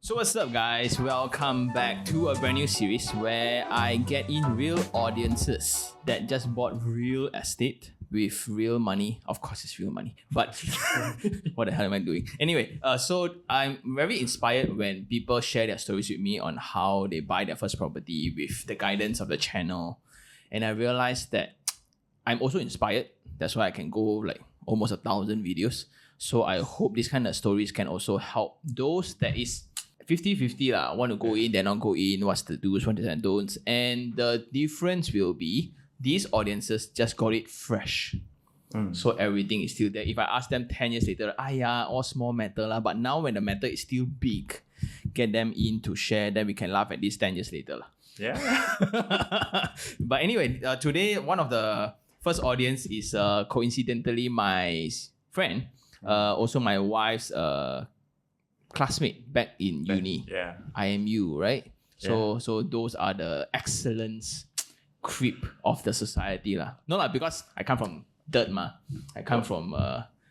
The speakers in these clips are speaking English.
So what's up guys, welcome back to a brand new series where I get in real audiences that just bought real estate with real money. Of course it's real money, but what the hell am I doing? Anyway, so I'm very inspired when people share their stories with me on how they buy their first property with the guidance of the channel. And I realized that I'm also inspired. That's why I can go like almost 1,000 videos. So I hope these kind of stories can also help those that is 50-50 lah. Want to go in, then not go in. What's the do's, what's the don'ts. And the difference will be these audiences just got it fresh. So everything is still there. If I ask them 10 years later, all small matter lah. But now when the matter is still big, get them in to share, then we can laugh at this 10 years later lah. Yeah. But anyway, today one of the first audience is coincidentally my friend, also my wife's classmate back in uni. Yeah. IMU, right? So those are the excellence creep of the society lah. No lah, because I come from dirt ma. I come from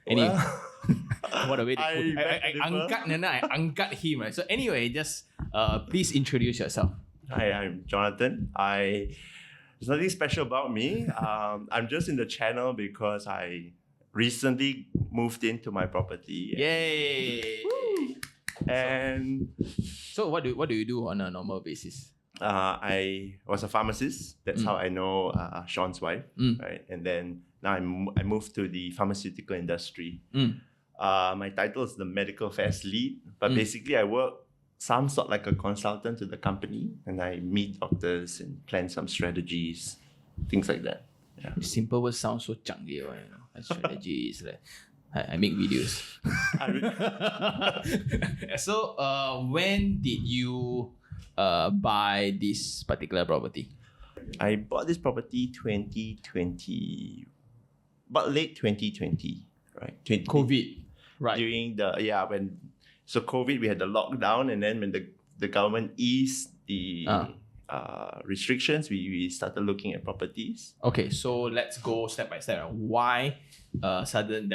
anyway. What a way I angkat him, right? So anyway, just please introduce yourself. Hi, I'm Jonathan. There's nothing special about me. I'm just in the channel because I recently moved into my property. Yay! And so what do you do on a normal basis? I was a pharmacist. That's how I know Sean's wife, right? And then now I moved to the pharmaceutical industry. My title is the medical affairs lead, but basically I work some sort like a consultant to the company, and I meet doctors and plan some strategies, things like that. Yeah. Simple words sound so canggih, you know. Strategies like I make videos. So when did you buy this particular property? I bought this property 2020, about late 2020, right? COVID, right? During the so COVID, we had the lockdown, and then when the government eased the restrictions, we started looking at properties. Okay, so let's go step by step. Why sudden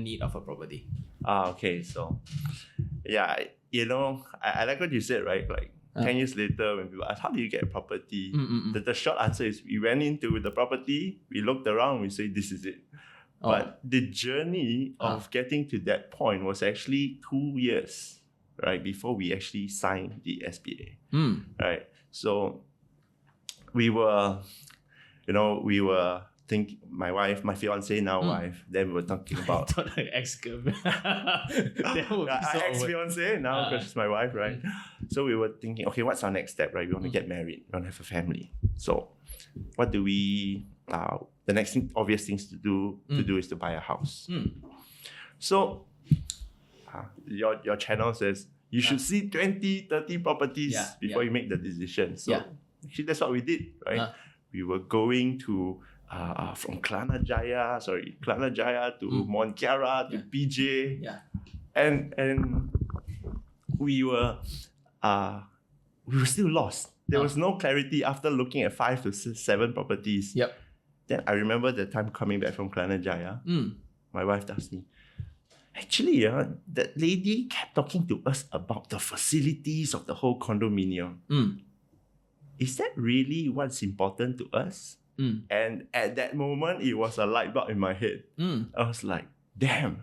need of a property? Okay, so I like what you said, right? Like 10 years later, when people ask, how do you get a property? The short answer is we went into the property, we looked around, we say, this is it. But the journey of getting to that point was actually 2 years, right, before we actually signed the SPA, right? So we were thinking, my fiance now wife, then we were talking about ex-girlfriend. ex-fiance now because she's my wife, right? So we were thinking, okay, what's our next step, right? We want to get married, we want to have a family. So what do we? The next obvious things to do is to buy a house. So your channel says you should see 20, 30 properties before you make the decision. So actually that's what we did, right? We were going to from Kelana Jaya to Mont Kiara to PJ, and we were still lost. There was no clarity after looking at 5 to 7 properties. Then I remember the time coming back from Kelana Jaya. My wife asked me, actually, that lady kept talking to us about the facilities of the whole condominium. Is that really what's important to us? And at that moment, it was a light bulb in my head. I was like, damn,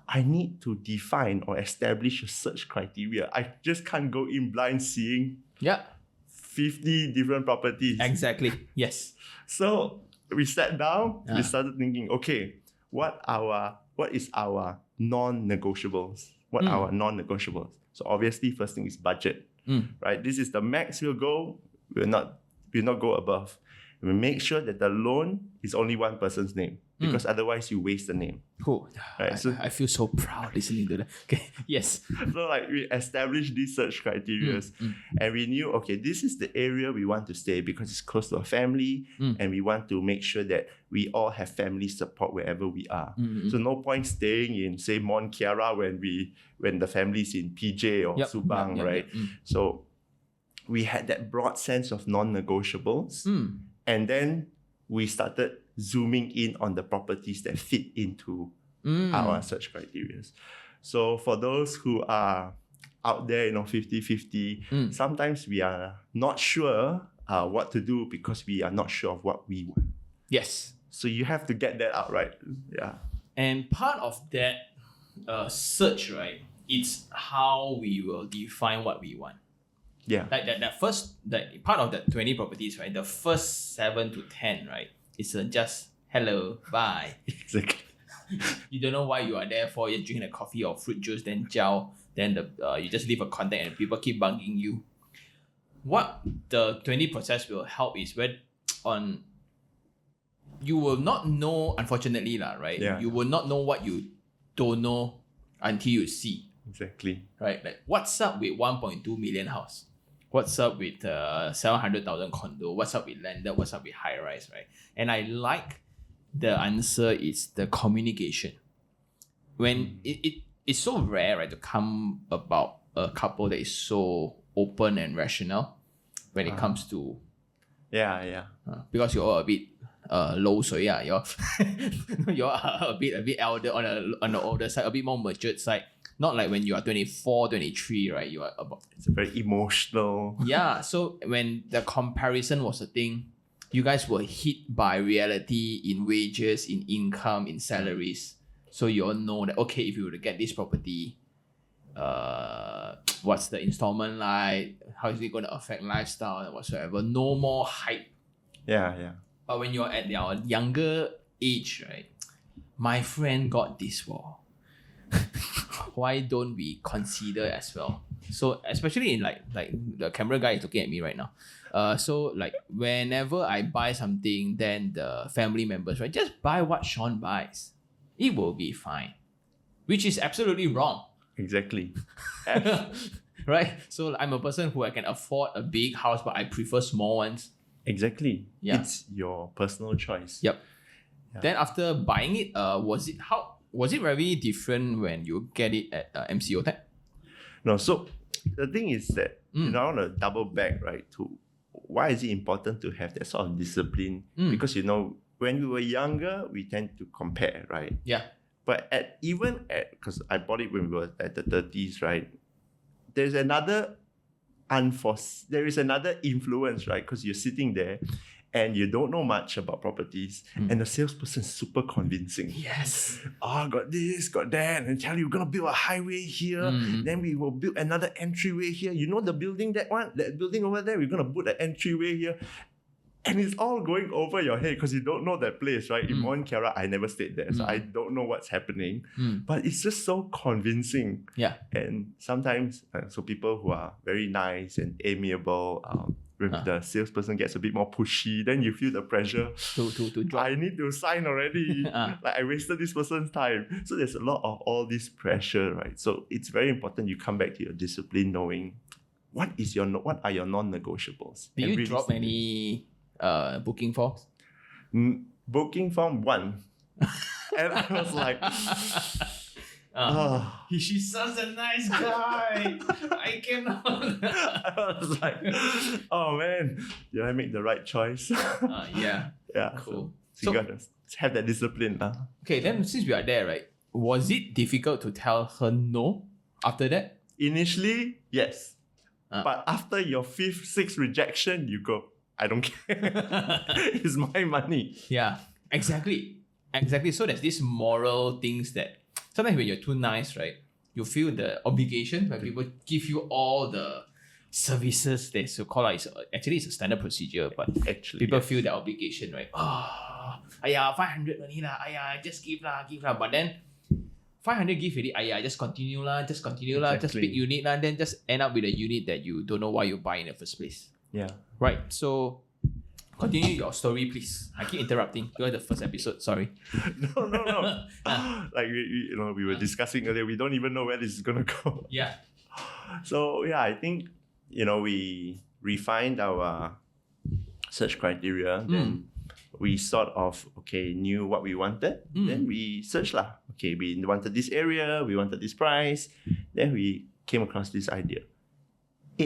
I need to define or establish a search criteria. I just can't go in blind seeing 50 different properties. Exactly, yes. So we sat down, we started thinking, okay, what is our non-negotiables? What are our non-negotiables? So obviously, first thing is budget, right? This is the max we'll go. We'll not go above. We make sure that the loan is only one person's name, because otherwise you waste the name. Cool. Right? I feel so proud listening to that. Okay. Yes. So like we established these search criteria, and we knew, okay, this is the area we want to stay because it's close to a family, and we want to make sure that we all have family support wherever we are. So no point staying in, say, Mont Kiara when the family's in PJ or Subang, right? So we had that broad sense of non-negotiables. And then we started zooming in on the properties that fit into our search criteria. So for those who are out there, 50-50. Sometimes we are not sure what to do because we are not sure of what we want. Yes. So you have to get that out, right? Yeah. And part of that search, right, it's how we will define what we want. Yeah. Like that part of that 20 properties, right, the first 7 to 10, right, it's just hello, bye. Exactly. You don't know why you are there for. You're drinking a coffee or fruit juice, then gel, then you just leave a contact and people keep bugging you. What the 20 process will help is you will not know, unfortunately, right? Yeah. You will not know what you don't know until you see. Exactly. Right? Like, what's up with 1.2 million house? What's up with 700,000 condo? What's up with landed? What's up with high rise, right? And I like the answer is the communication. When it's so rare, right, to come about a couple that is so open and rational when it comes to because you're all a bit low sui, you're a bit elder on the older side, a bit more matured side. Not like when you are 24, 23, right? You are about... It's very emotional. Yeah, so when the comparison was a thing, you guys were hit by reality in wages, in income, in salaries. So you all know that, okay, if you were to get this property, what's the installment like? How is it going to affect lifestyle and whatsoever? No more hype. Yeah. But when you're at your younger age, right? My friend got this wall. Why don't we consider as well? So especially in like the camera guy is looking at me right now. So like whenever I buy something, then the family members, right, just buy what Sean buys. It will be fine. Which is absolutely wrong. Exactly. Right? So I'm a person who I can afford a big house, but I prefer small ones. Exactly. Yeah. It's your personal choice. Yep. Yeah. Then after buying it, was it very different when you get it at MCO time? No, so the thing is that I want to double back, right, to why is it important to have that sort of discipline? Because when we were younger, we tend to compare, right? Yeah. But because I bought it when we were at the 30s, right? There is another influence, right? Because you're sitting there and you don't know much about properties, and the salesperson is super convincing. Yes. Got this, got that, and tell you we're gonna build a highway here, then we will build another entryway here. You know the building, that building over there, we're gonna put an entryway here. And it's all going over your head because you don't know that place, right? In Mount Kiara, I never stayed there, so I don't know what's happening. But it's just so convincing. Yeah. And sometimes, so people who are very nice and amiable, when the salesperson gets a bit more pushy, then you feel the pressure. To drop. I need to sign already. Like I wasted this person's time. So there's a lot of all this pressure, right? So it's very important you come back to your discipline, knowing what are your non-negotiables. Do you drop any booking forms? Booking form 1. And I was like, she's such a nice guy. I cannot. I was like, oh man, did I make the right choice? Yeah. Yeah. Cool. So you gotta have that discipline. Okay, then since we are there, right, was it difficult to tell her no after that? Initially, yes. But after your 5th, 6th rejection, you go, I don't care. It's my money. Yeah, exactly. So there's this moral things that sometimes when you're too nice, right, you feel the obligation when people give you all the services they so call it. Actually, it's a standard procedure, but actually people feel the obligation, right? 500 only lah. Just give lah. But then 500 give already. Just continue lah. Exactly. Just pick unit lah. Then just end up with a unit that you don't know why you buy in the first place. Yeah. Right. So continue your story, please. I keep interrupting. You're the first episode. Sorry. No. Like we were discussing earlier. We don't even know where this is gonna go. Yeah. So yeah, I think we refined our search criteria. Then we sort of knew what we wanted. Then we searched lah. Okay, we wanted this area. We wanted this price. Then we came across this idea.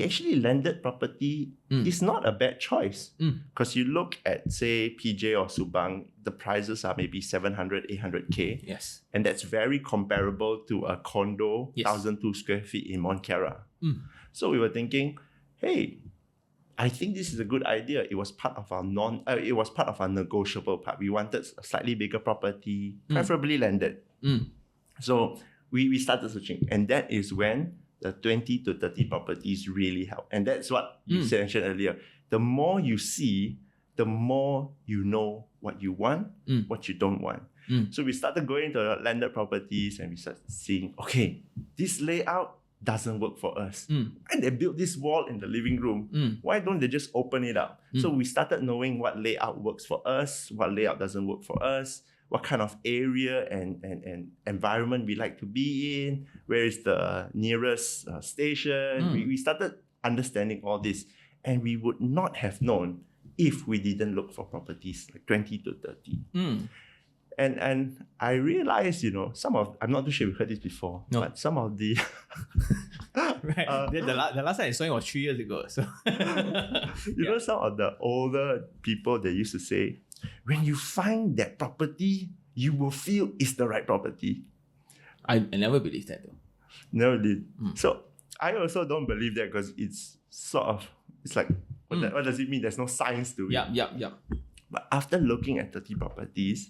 actually landed property is not a bad choice. Because you look at, say, PJ or Subang, the prices are maybe 700, 800K. Yes. And that's very comparable to a condo, Yes. 1,002 square feet in Mont Kiara. So we were thinking, hey, I think this is a good idea. It was part of our negotiable part. We wanted a slightly bigger property, preferably landed. So we started searching, and that is when the 20 to 30 properties really help. And that's what you mentioned earlier. The more you see, the more you know what you want, what you don't want. So we started going to landed properties and we started seeing, okay, this layout doesn't work for us. And they built this wall in the living room. Why don't they just open it up? So we started knowing what layout works for us, what layout doesn't work for us, what kind of area and environment we like to be in, where is the nearest station. We started understanding all this, and we would not have known if we didn't look for properties like 20 to 30. And I realized, I'm not too sure you've heard this before, but some of the... Right. The last time I saw it was 3 years ago. So you know, some of the older people, they used to say, when you find that property, you will feel it's the right property. I never believed that though. Never did. So I also don't believe that because it's like, what does it mean? There's no science to it. Yeah. But after looking at 30 properties,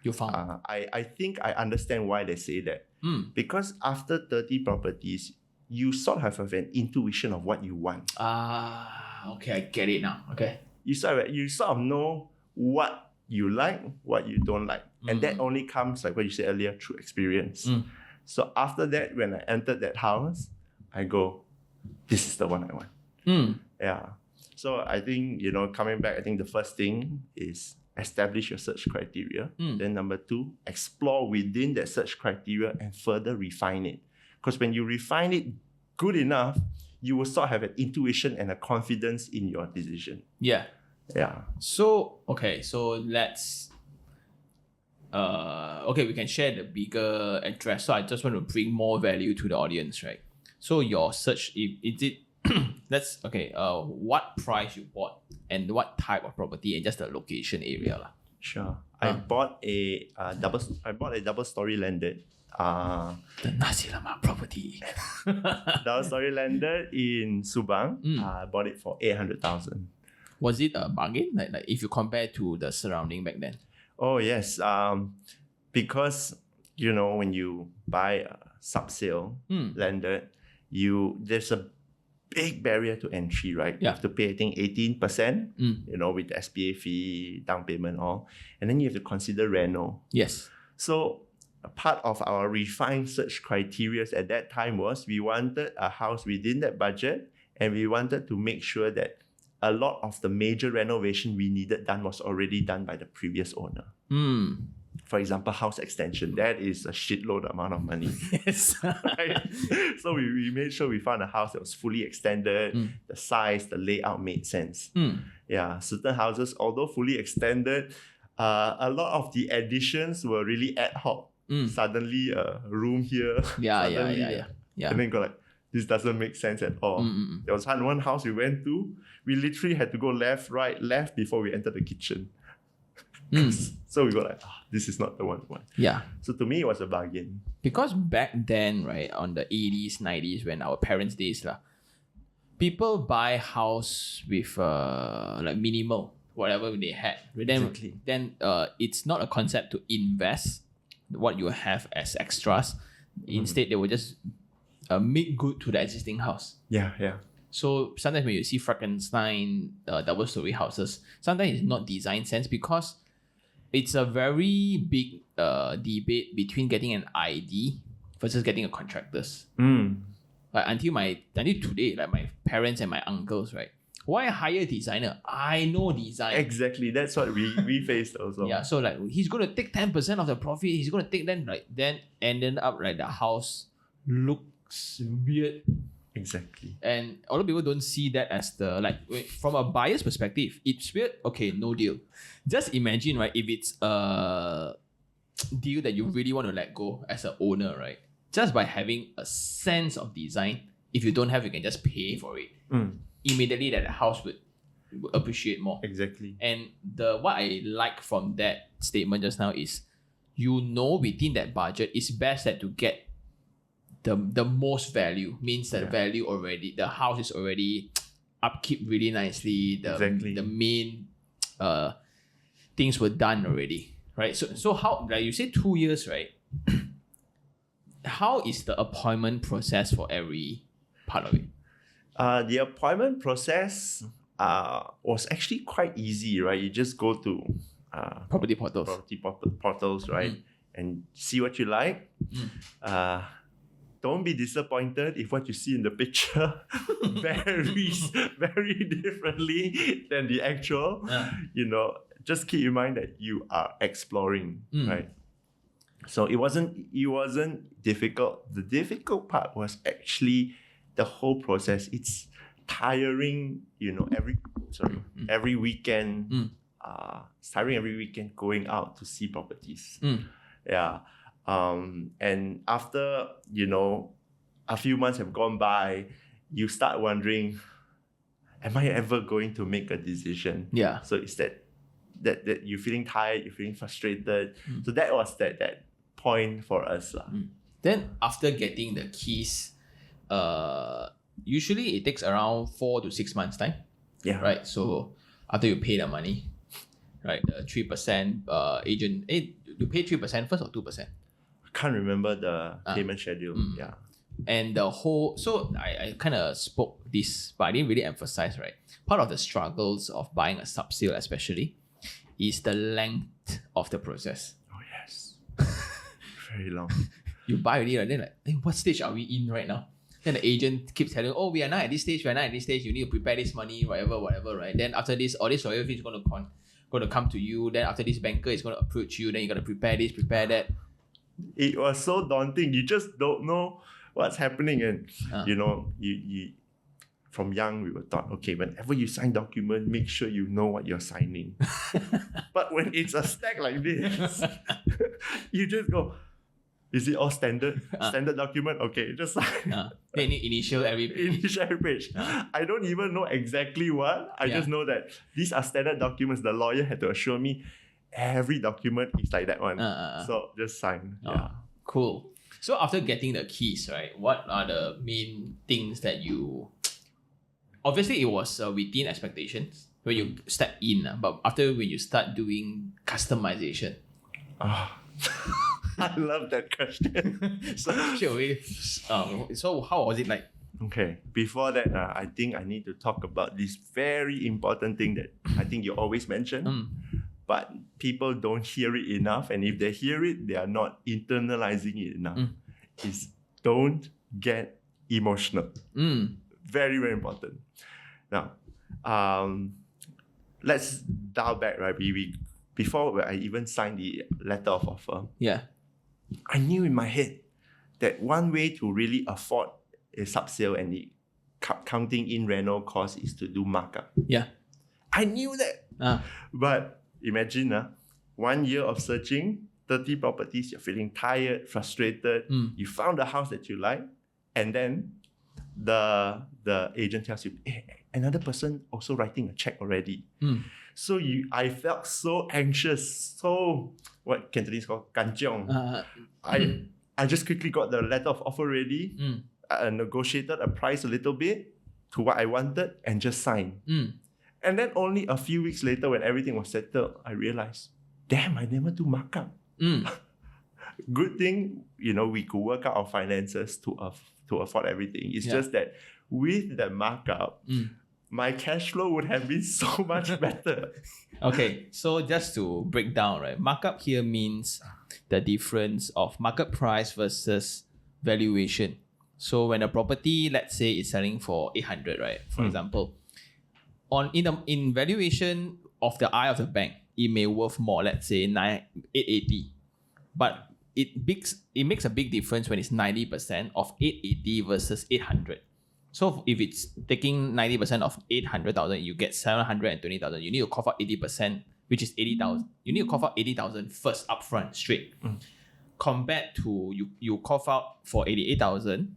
you found. I think I understand why they say that. Because after 30 properties, you sort of have an intuition of what you want. Okay, I get it now. Okay. You sort of know what you like, what you don't like. And that only comes, like what you said earlier, through experience. So after that, when I entered that house, I go, this is the one I want. Yeah. So I think, coming back, I think the first thing is establish your search criteria. Then number 2, explore within that search criteria and further refine it. Because when you refine it good enough, you will sort of have an intuition and a confidence in your decision. Yeah. So let's we can share the bigger address. So I just want to bring more value to the audience, right? So your search, what price you bought and what type of property and just the location area lah. Sure. I bought a double story landed. The Nasi Lemak property. Double story landed in Subang. I bought it for 800,000. Was it a bargain? Like if you compare to the surrounding back then? Oh yes. Because when you buy a sub-sale landed, there's a big barrier to entry, right? You have to pay, I think, 18%, with the SPA fee, down payment, all. And then you have to consider reno. Yes. So a part of our refined search criteria at that time was we wanted a house within that budget, and we wanted to make sure that a lot of the major renovation we needed done was already done by the previous owner. For example, house extension. That is a shitload amount of money. Yes. Right? So we made sure we found a house that was fully extended. The size, the layout made sense. Yeah, certain houses, although fully extended, a lot of the additions were really ad hoc. Suddenly a room here. Yeah. And then go like, this doesn't make sense at all. There was one house we went to, we literally had to go left, right, left before we entered the kitchen. So we go like, this is not the one we want. Yeah. So to me, it was a bargain. Because back then, right, on the 80s, 90s, when our parents' days, people buy house with like minimal, whatever they had. Exactly. Then it's not a concept to invest what you have as extras. Instead, they will just make good to the existing house. Yeah. So sometimes when you see Frankenstein double-story houses, sometimes it's not design sense because it's a very big debate between getting an ID versus getting a contractors. Like until today, like my parents and my uncles, right? Why hire a designer? I know design. Exactly. That's what we faced also. Yeah. So like he's gonna take 10% of the profit. He's gonna take then ended up like the house looks weird. Exactly. And a lot of people don't see that as from a buyer's perspective, it's weird. Okay, no deal. Just imagine, right? If it's a deal that you really want to let go as an owner, right? Just by having a sense of design, if you don't have, you can just pay for it. Immediately that the house would appreciate more. Exactly. And what I like from that statement just now is, within that budget, it's best that to get the most value. Means that value already, the house is already upkeep really nicely. The main things were done already, right? So how, like you said, 2 years, right? How is the appointment process for every part of it? The appointment process was actually quite easy, right? You just go to property portals, right? And see what you like. Don't be disappointed if what you see in the picture varies very differently than the actual. Just keep in mind that you are exploring, right? So it wasn't difficult. The difficult part was actually the whole process. It's tiring, every weekend. It's tiring every weekend going out to see properties. Yeah. And after, a few months have gone by, you start wondering, am I ever going to make a decision? Yeah. So it's that you're feeling tired, you're feeling frustrated. So that was that point for us. Then after getting the keys, usually it takes around 4 to 6 months time. Yeah. Right. So after you pay the money, right, the 3% agent, you pay 3% first or 2%? I can't remember the payment schedule. Yeah. And so I kind of spoke this, but I didn't really emphasize, right? Part of the struggles of buying a sub-sale especially is the length of the process. Oh, yes. Very long. You buy already, right? Then like, hey, what stage are we in right now? Then the agent keeps telling, we are not at this stage, you need to prepare this money, whatever, right? Then after this, all this lawyer fee is going to come to you. Then after this, banker is going to approach you. Then you got to prepare this, prepare that. It was so daunting. You just don't know what's happening. And, you from young, we were taught, okay, whenever you sign document, make sure you know what you're signing. But when it's a stack like this, you just go, is it all standard? Standard document? Okay, just sign. They need initial every page. Initial every page. I don't even know exactly what. I just know that these are standard documents. The lawyer had to assure me every document is like that one. So just sign. Yeah. Cool. So after getting the keys, right, what are the main things that you... Obviously, it was within expectations when you step in, but after when you start doing customization. I love that question. So how was it like? Okay, before that, I think I need to talk about this very important thing that I think you always mention, but people don't hear it enough, and if they hear it, they are not internalizing it enough. Is don't get emotional. Very, very important. Now, let's dial back, right? Before I even signed the letter of offer, I knew in my head that one way to really afford a sub-sale and the counting in reno cost is to do markup. Yeah. I knew that. But imagine 1 year of searching, 30 properties, you're feeling tired, frustrated, you found a house that you like, and then the agent tells you, hey, another person also writing a check already. So I felt so anxious, so what Cantonese call kanchiong. I just quickly got the letter of offer ready, negotiated a price a little bit to what I wanted, and just signed. And then only a few weeks later, when everything was settled, I realized, damn, I never do markup. Good thing, we could work out our finances to afford everything. It's just that with the markup, my cash flow would have been so much better. Okay, so just to break down, right? Markup here means the difference of market price versus valuation. So when a property, let's say, is selling for 800, right? For example, in valuation of the eye of the bank, it may worth more, let's say 880. But it makes a big difference when it's 90% of 880 versus 800. So if it's taking 90% of 800,000, you get 720,000. You need to cough out 80%, which is 80,000. You need to cough out 80,000 first upfront, straight. Compared to you cough out for 88,000,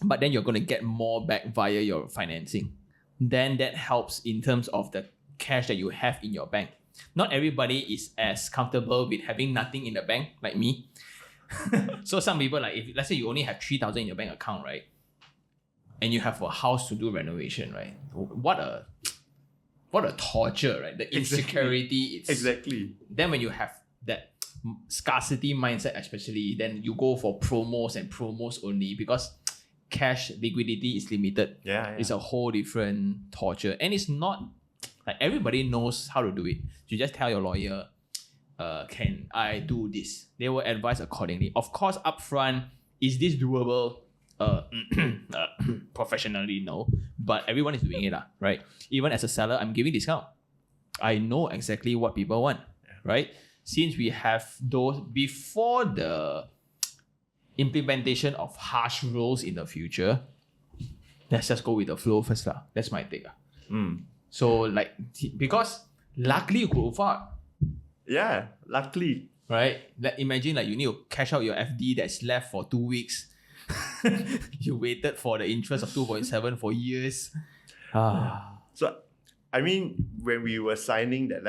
but then you're going to get more back via your financing. Then that helps in terms of the cash that you have in your bank. Not everybody is as comfortable with having nothing in the bank like me. So some people, like, if let's say you only have 3,000 in your bank account, right? And you have a house to do renovation, right? What a torture, right? The insecurity. Exactly. Then when you have that scarcity mindset, especially, then you go for promos and promos only because cash liquidity is limited. Yeah. It's a whole different torture. And it's not like everybody knows how to do it. You just tell your lawyer, can I do this? They will advise accordingly. Of course, upfront, is this doable? Professionally, no. But everyone is doing it, right? Even as a seller, I'm giving discount. I know exactly what people want, right? Since we have those before the implementation of harsh rules in the future, let's just go with the flow first. That's my take. So, like, because luckily you could afford. Yeah, luckily. Right? Imagine like you need to cash out your FD that's left for 2 weeks. You waited for the interest of 2.7 for years. So, I mean, when I was signing that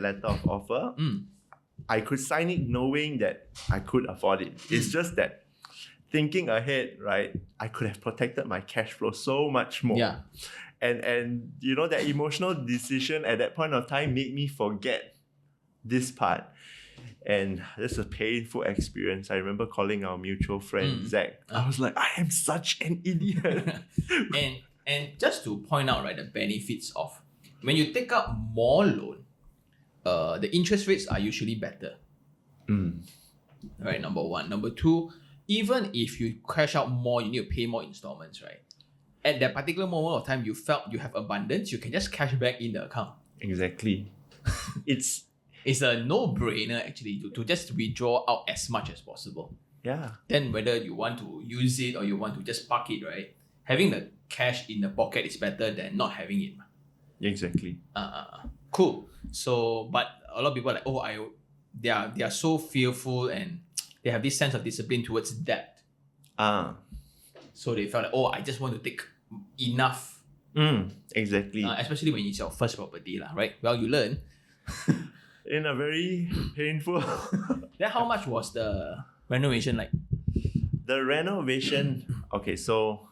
letter of offer, I could sign it knowing that I could afford it. It's just that thinking ahead, right? I could have protected my cash flow so much more. Yeah. And you know, that emotional decision at that point of time made me forget this part. And this is a painful experience. I remember calling our mutual friend, Zach. I was like, I am such an idiot. and just to point out, right, the benefits of when you take out more loan, the interest rates are usually better. Right, number one. Number two, even if you cash out more, you need to pay more installments, right? At that particular moment of time, you felt you have abundance, you can just cash back in the account. Exactly. It's a no-brainer actually to just withdraw out as much as possible. Yeah. Then whether you want to use it or you want to just park it, right? Having the cash in the pocket is better than not having it. Exactly. Cool. So, but a lot of people are like, they are so fearful and they have this sense of discipline towards debt. So they felt like, I just want to take enough. Exactly. Especially when it's your first property, right? Well, you learn. In a very painful... Then how much was the renovation like? The renovation... Okay, so,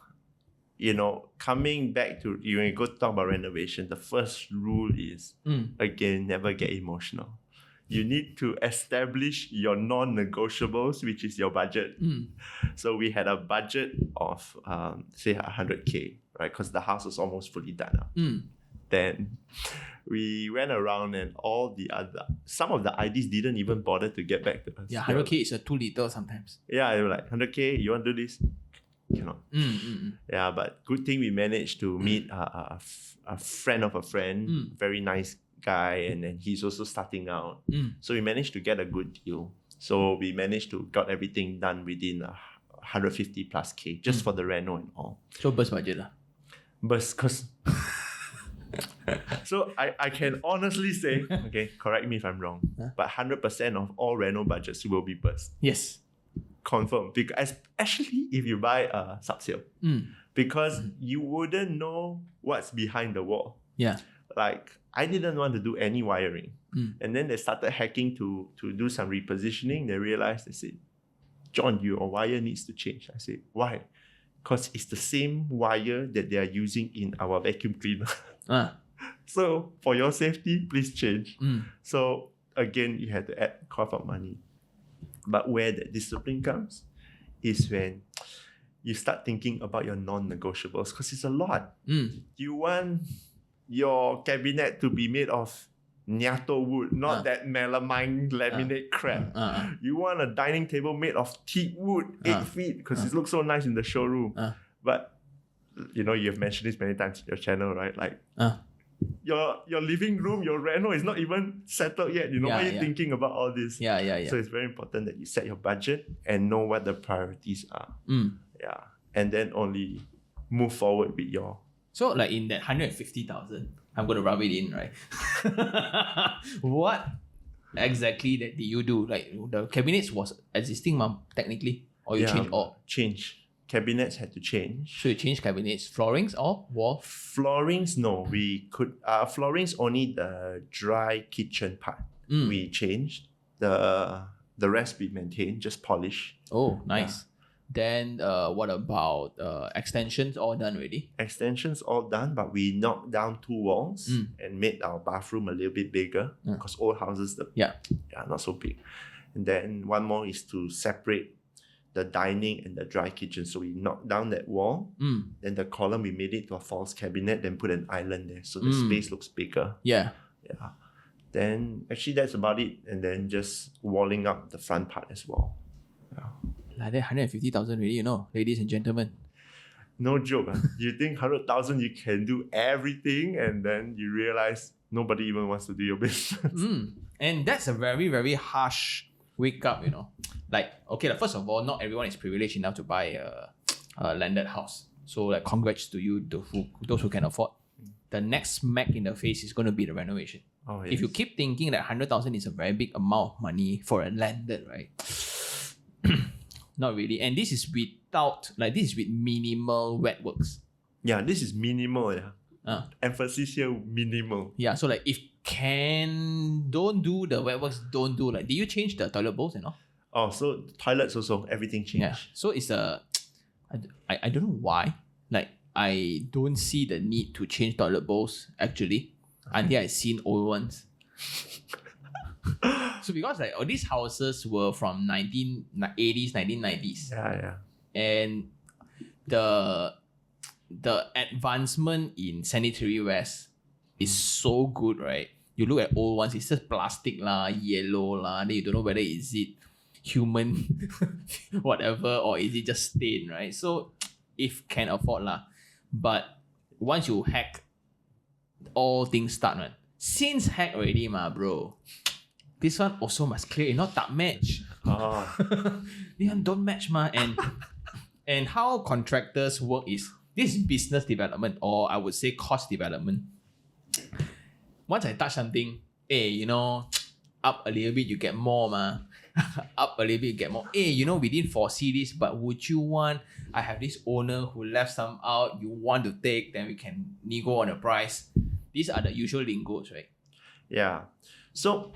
you know, coming back to... When you go talk about renovation, the first rule is, again, never get emotional. You need to establish your non-negotiables, which is your budget. So we had a budget of, say, 100K, right? Because the house was almost fully done up. Then we went around and some of the IDs didn't even bother to get back to us. Yeah, 100K is too little sometimes. Yeah, they were like, 100K, you want to do this? Cannot. Yeah, but good thing we managed to meet a friend of a friend, very nice guy, and then he's also starting out. So we managed to get a good deal. So we managed to got everything done within 150 plus K just for the reno and all. So burst budget lah. Burst, cause so I can honestly say, okay, correct me if I'm wrong, but 100% of all reno budgets will be burst. Yes. Confirm. Because especially if you buy a sub-sale. Because you wouldn't know what's behind the wall. Yeah. Like, I didn't want to do any wiring. And then they started hacking to do some repositioning. They realized, they said, John, your wire needs to change. I said, why? Because it's the same wire that they are using in our vacuum cleaner. So for your safety, please change. So again, you had to add cost of money. But where the discipline comes is when you start thinking about your non-negotiables, because it's a lot. You want your cabinet to be made of Nyato wood, not that melamine laminate crap. You want a dining table made of teak wood, 8 feet, because it looks so nice in the showroom. But you know, you've mentioned this many times in your channel, right? Like your living room, your reno is not even settled yet. You know, why you're thinking about all this? Yeah. So it's very important that you set your budget and know what the priorities are. Yeah. And then only move forward with your... So like in that 150,000, I'm going to rub it in, right? What exactly that did you do? Like the cabinets was existing, technically? Or you change all? Change. cabinets had to change. So you change cabinets, floorings or wall? Floorings, no. We could floorings only the dry kitchen part. We changed. The rest we maintained, just polish. Oh, nice. Then what about extensions all done already? Extensions all done, but we knocked down 2 walls and made our bathroom a little bit bigger because old houses, not so big. And then one more is to separate the dining and the dry kitchen. So we knocked down that wall. Then the column, we made it to a false cabinet, then put an island there. So the space looks bigger. Yeah. Then actually that's about it. And then just walling up the front part as well. Like that 150,000 really, ladies and gentlemen. No joke. You think 100,000 you can do everything, and then you realize nobody even wants to do your business. And that's a very, very harsh wake up, Like, okay, first of all, not everyone is privileged enough to buy a landed house. So like, congrats to you, those who can afford. The next smack in the face is going to be the renovation. Oh, yes. If you keep thinking that 100,000 is a very big amount of money for a landed, right? Not really. And this is with minimal wet works. Yeah, this is minimal. Emphasis here, minimal. Yeah, so like if don't do the wet works, don't do did you change the toilet bowls and all? Oh, so toilets also, everything changed. Yeah. So it's I don't know why. Like I don't see the need to change toilet bowls actually until I seen old ones. So because all these houses were from 1980s, 1990s. Yeah. And the advancement in sanitary wares is so good, right? You look at old ones, it's just plastic lah, yellow lah, then you don't know whether is it human whatever or is it just stain, right? So if can afford lah. But once you hack, all things start, right? Since hack already, bro. This one also must clear, not that match. This one don't match, and how contractors work is this business development, or I would say cost development. Once I touch something, up a little bit you get more, up a little bit you get more. We didn't foresee this, but would you want? I have this owner who left some out. You want to take, then we can nego on the price. These are the usual lingos, right? Yeah. So,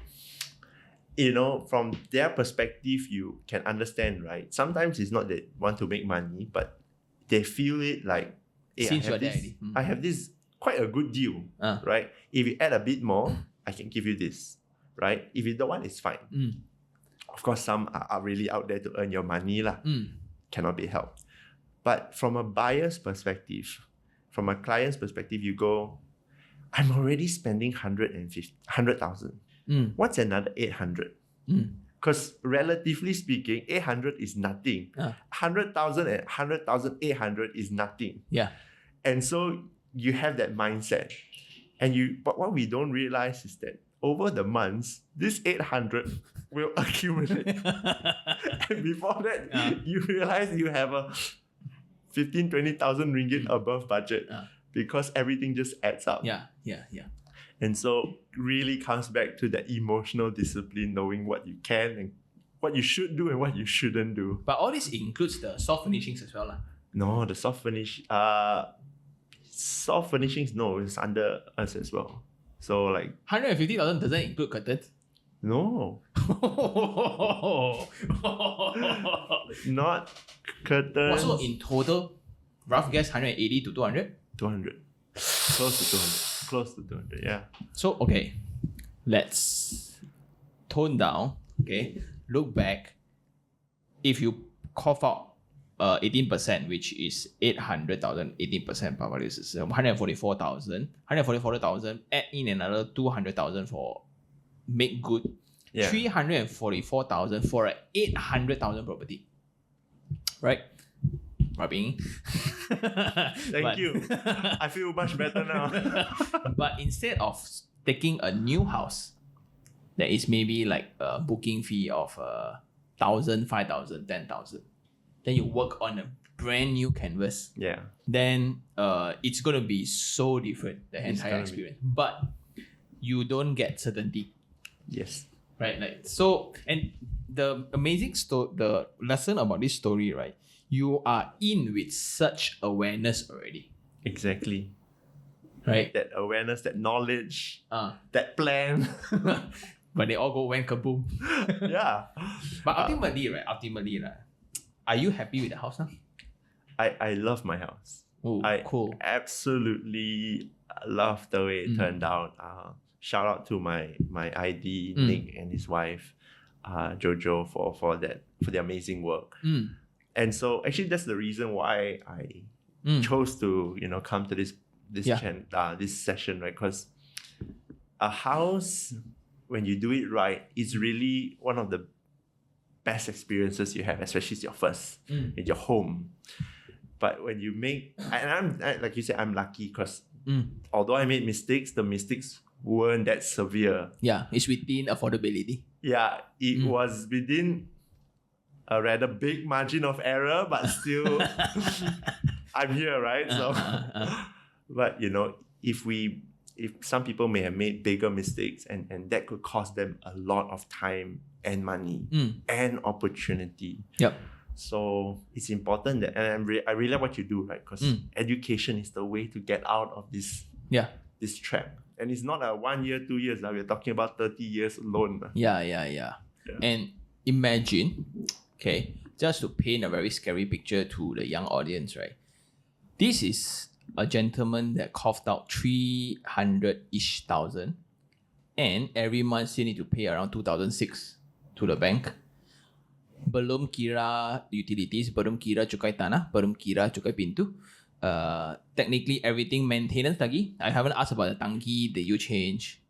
from their perspective, you can understand, right? Sometimes it's not that they want to make money, but they feel it like, hey, I have this quite a good deal, right? If you add a bit more, I can give you this, right? If you don't want, it's fine. Of course, some are really out there to earn your money, cannot be helped. But from a buyer's perspective, from a client's perspective, you go, I'm already spending 100,000. What's another 800? Because relatively speaking, 800 is nothing. 100,000 and 100,800 is nothing. Yeah. And so you have that mindset. But what we don't realize is that over the months, this 800 will accumulate. And before that, you realize you have a 15,000, 20,000 ringgit above budget because everything just adds up. Yeah. And so really comes back to that emotional discipline, knowing what you can and what you should do and what you shouldn't do. But all this includes the soft furnishings as well. No, the soft furnishings, no, it's under us as well. So 150,000 doesn't include curtains? No. Not curtains. So in total, rough guess 180 to 200? 200. Close to 200, yeah. So, okay, let's tone down, look back. If you cough out 18%, which is 800,000, 18% probably is 144,000. 144,000, add in another 200,000 for make good. 344,000 for an 800,000 property. Right? Rubbing. Thank you. I feel much better now. But instead of taking a new house, there is maybe a booking fee of 1,000, 5,000, 10,000. Then you work on a brand new canvas. Yeah. Then it's going to be so different, the entire experience. But you don't get certainty. Yes. Right? So, and the amazing the lesson about this story, right? you are in with such awareness already. Exactly. Right? That awareness, that knowledge, that plan. But they all go went kaboom. Yeah. But ultimately, are you happy with the house now? I love my house. Oh, I cool. absolutely love the way it turned out. Shout out to my ID, Nick, and his wife, Jojo, for the amazing work. And so actually that's the reason why I chose to come to this session, right? Because a house, when you do it right, is really one of the best experiences you have, especially it's your first in your home. But when you make, and like you said, I'm lucky because although I made mistakes, the mistakes weren't that severe. Yeah, it's within affordability. Yeah, it was within a rather big margin of error, but still, I'm here, right? So, but if some people may have made bigger mistakes, and that could cost them a lot of time and money and opportunity. Yep. So it's important that, and I really like what you do, right? Because education is the way to get out of this trap. And it's not a 1 year, 2 years. Now we're talking about 30 years alone. Yeah. And imagine, okay, just to paint a very scary picture to the young audience, right? This is a gentleman that coughed out 300-ish thousand, and every month you need to pay around 2,600 to the bank. Belum kira utilities, belum kira cukai tanah, belum kira cukai pintu. Technically everything maintenance lagi. I haven't asked about the tangki. Did you change?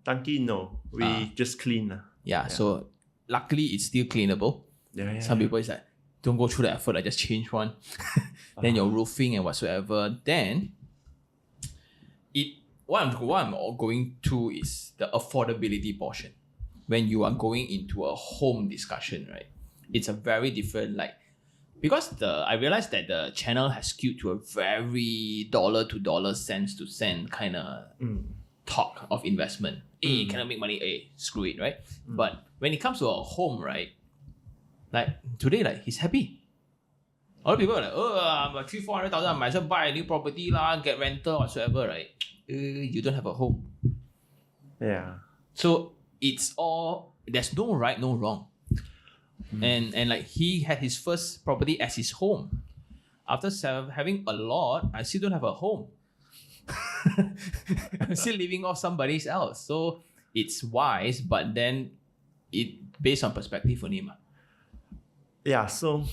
Tangki, no. We just clean. Yeah, so luckily it's still cleanable. Yeah. Some people is like, don't go through the effort, I just change one. Then your roofing and whatsoever. Then what I'm going to is the affordability portion. When you are going into a home discussion, right? It's a very different, because I realized that the channel has skewed to a very dollar to dollar, cents to cent kind of talk of investment. Cannot make money, screw it, right? But when it comes to a home, right? Like today, he's happy. A lot of people are like, I'm like 300,000-400,000, I might as well buy a new property, get rental, whatsoever, right? You don't have a home. Yeah. So it's all, there's no right, no wrong. And he had his first property as his home. After having a lot, I still don't have a home. I'm still living off somebody else. So it's wise, but then it based on perspective only. Yeah, so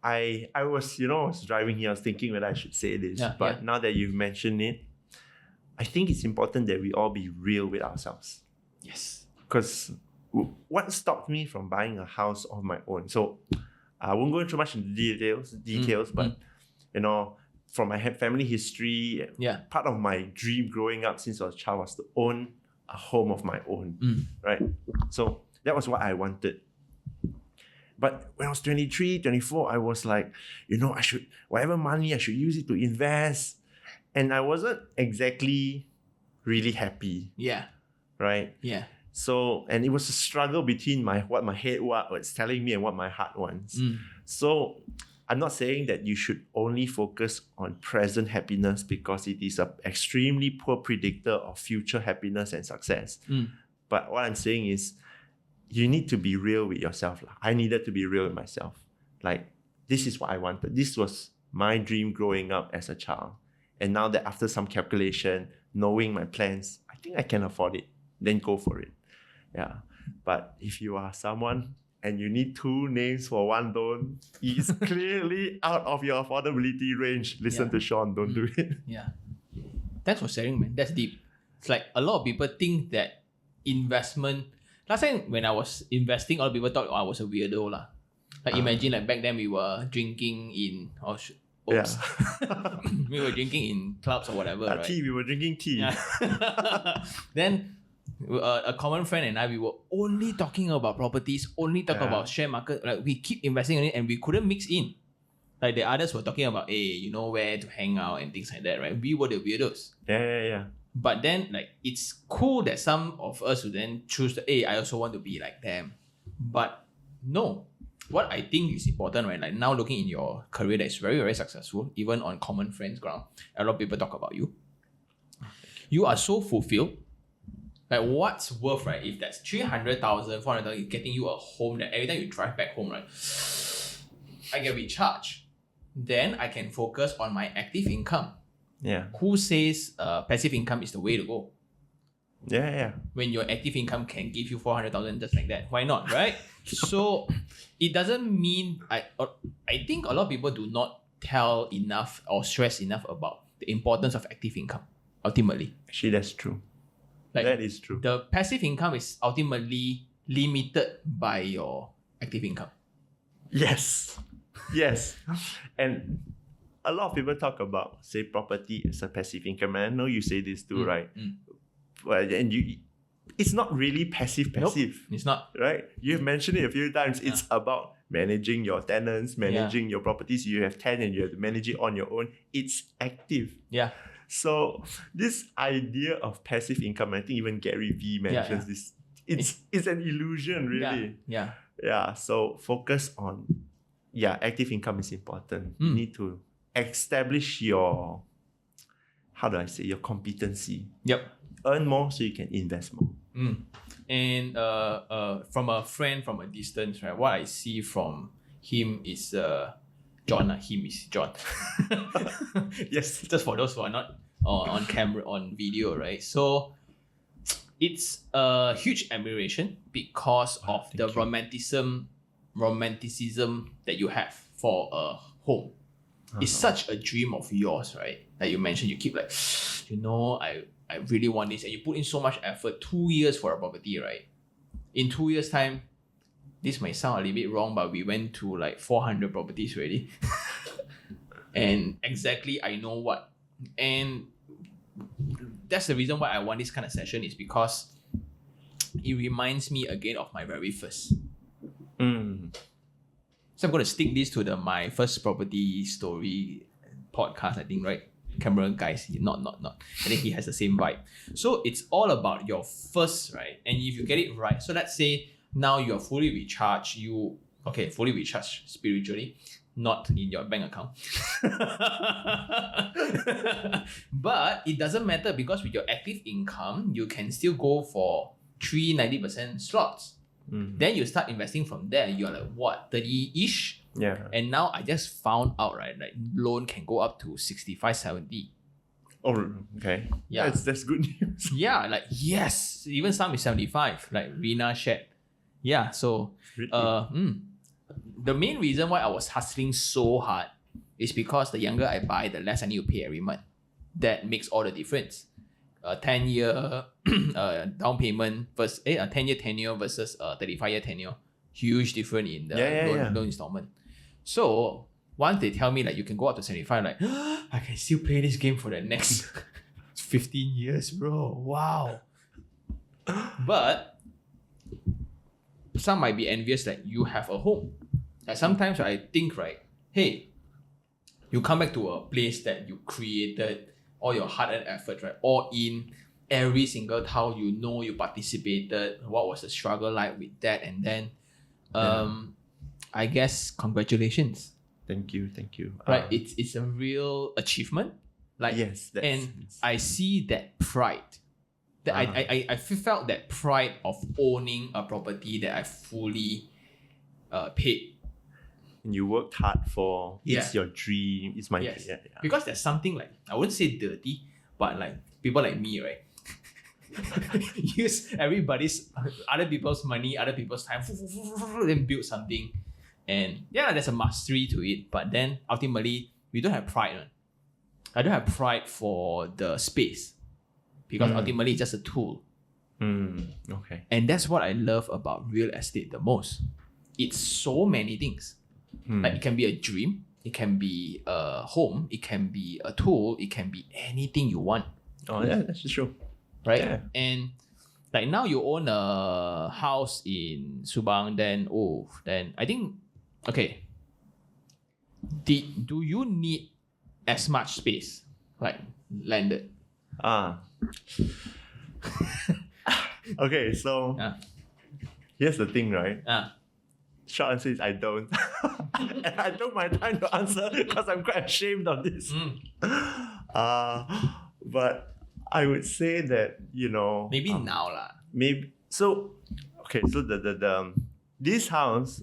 I was driving here, I was thinking whether I should say this, but now that you've mentioned it, I think it's important that we all be real with ourselves. Yes. Because what stopped me from buying a house of my own? So I won't go too much into details, but from my family history, part of my dream growing up since I was a child was to own a home of my own, right? So that was what I wanted. But when I was 23, 24, I was like, I should, whatever money, I should use it to invest. And I wasn't exactly really happy. Yeah. Right? Yeah. So, and it was a struggle between what my head was telling me and what my heart wants. So, I'm not saying that you should only focus on present happiness because it is an extremely poor predictor of future happiness and success. But what I'm saying is, you need to be real with yourself. I needed to be real with myself. This is what I wanted. This was my dream growing up as a child. And now that after some calculation, knowing my plans, I think I can afford it. Then go for it. Yeah. But if you are someone and you need 2 names for one loan, it's clearly out of your affordability range. Listen to Sean, don't do it. Yeah. Thanks for sharing, man. That's deep. It's like a lot of people think that investment. Last time when I was investing, a lot of people thought I was a weirdo. Imagine back then we were drinking in we were drinking in clubs or whatever, right? Tea, we were drinking tea. Yeah. Then a common friend and I, we were only talking about properties, only talking about share market. We keep investing in it and we couldn't mix in. The others were talking about, where to hang out and things like that, right? We were the weirdos. Yeah. But then, it's cool that some of us would then choose I also want to be like them. But no, what I think is important, right? Like now looking in your career that is very, very successful, even on common friends ground, a lot of people talk about you. You are so fulfilled. Like what's worth, right? If that's 300,000, 400,000 getting you a home that every time you drive back home, right? I get recharged. Then I can focus on my active income. Yeah. Who says passive income is the way to go? Yeah. When your active income can give you 400,000 just like that, why not, right? So it doesn't mean I think a lot of people do not tell enough or stress enough about the importance of active income. Ultimately, actually, that's true. Like, that is true. The passive income is ultimately limited by your active income. Yes. And a lot of people talk about, say, property as a passive income. And I know you say this too, right? Well, and it's not really passive. Nope, it's not. Right? You've mentioned it a few times. It's about managing your tenants, managing your properties. You have tenants, you have to manage it on your own. It's active. Yeah. So this idea of passive income, I think even Gary Vee mentions this. It's an illusion, really. Yeah. So focus on, active income is important. You need to establish your, your competency. Yep. Earn more so you can invest more. And from a friend from a distance, right? What I see from him is John. Him is John. Yes. Just for those who are not on camera, on video, right? So it's a huge admiration because of the romanticism that you have for a home. It's such a dream of yours, right? Like you mentioned, you keep like, I really want this, and you put in so much effort, 2 years for a property, right? In 2 years' time, this might sound a little bit wrong, but we went to like 400 properties already. And exactly, I know what. And that's the reason why I want this kind of session, is because it reminds me again of my very first. So I'm going to stick this to my first property story podcast, I think, right? Camera guys, not. I think he has the same vibe. So it's all about your first, right? And if you get it right, so let's say now you're fully recharged, fully recharged spiritually, not in your bank account. But it doesn't matter, because with your active income, you can still go for 90% slots. Then you start investing from there. You're like, what, 30-ish? Yeah. And now I just found out, right, like loan can go up to 65, 70. Oh, okay. Yeah. That's good news. Yeah, like, yes. Even some is 75, like Rina shared. Yeah, so really? The main reason why I was hustling so hard is because the younger I buy, the less I need to pay every month. That makes all the difference. 10-year down payment versus a 10-year tenure versus a 35-year tenure. Huge difference in the loan installment. So once they tell me like you can go up to 75, like I can still play this game for the next 15 years, bro. Wow. But some might be envious that you have a home. Like sometimes I think, right, hey, you come back to a place that you created, all your hard earned effort, right? All in, every single tile, you participated. What was the struggle like with that? And then, I guess congratulations. Thank you. Right, it's a real achievement. Like yes, I see that pride. That I felt that pride of owning a property that I fully paid. And you worked hard for. It's your dream. It's my dream. Yeah. Because there's something like, I wouldn't say dirty, but like people like me, right? Use other people's money, other people's time, then build something. And there's a mastery to it. But then ultimately, we don't have pride. Right? I don't have pride for the space. Because ultimately, it's just a tool. Okay. And that's what I love about real estate the most. It's so many things. Like it can be a dream, it can be a home, it can be a tool, it can be anything you want. Oh yeah, that's true. Right? Yeah. And like now you own a house in Subang, then I think, okay, do you need as much space like landed? Okay, so here's the thing, right? Short answer is I don't. And I took my time to answer because I'm quite ashamed of this. But I would say that, maybe now lah. Maybe so. Okay, so the this house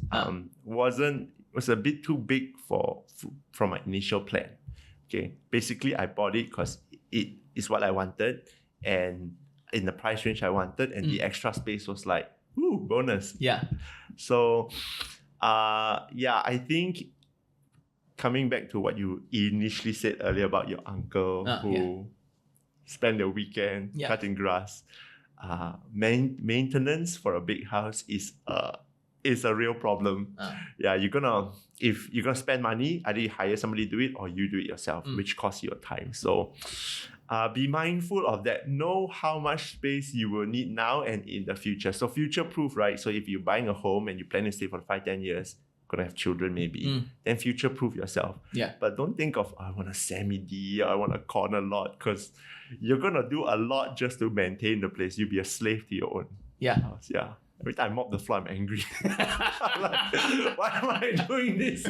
was a bit too big from my initial plan. Okay, basically I bought it because it is what I wanted and in the price range I wanted, and the extra space was like, ooh, bonus. Yeah. So, I think coming back to what you initially said earlier about your uncle who spent the weekend cutting grass, maintenance for a big house is a real problem. Yeah, if you're gonna spend money, either you hire somebody to do it or you do it yourself, which costs you your time. So, be mindful of that. Know how much space you will need now and in the future. So future proof, right? So if you're buying a home and you plan to stay for 5-10 years, gonna have children maybe, then future proof yourself. Yeah. But don't think of, I want a semi-D, I want a corner lot, because you're gonna do a lot just to maintain the place. You'll be a slave to your own house. Yeah. Every time I mop the floor, I'm angry. I'm like, why am I doing this?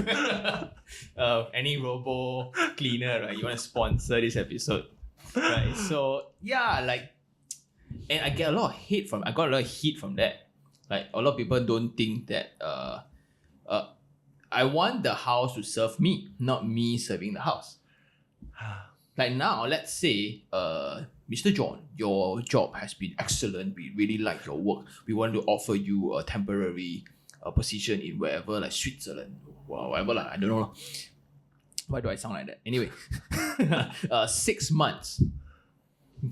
Any robo cleaner, right? You want to sponsor this episode, right? So and I got a lot of heat from that. Like a lot of people don't think that I want the house to serve me, not me serving the house. Like now, let's say, Mr. John, your job has been excellent. We really like your work. We want to offer you a temporary position in wherever, like Switzerland, whatever, I don't know. Why do I sound like that? Anyway, 6 months.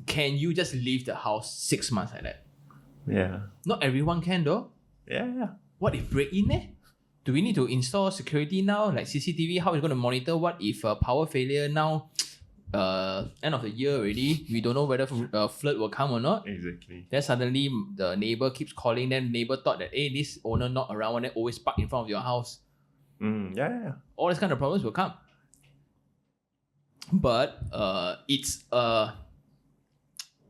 Can you just leave the house 6 months like that? Yeah. Not everyone can though. Yeah. What if break in there? Do we need to install security now? Like CCTV, how is it going to monitor? What if power failure now? End of the year already, we don't know whether flood will come or not. Exactly. Then suddenly the neighbor keeps calling. Then neighbor thought that, hey, this owner not around and then always park in front of your house. Yeah. All these kind of problems will come. But it's a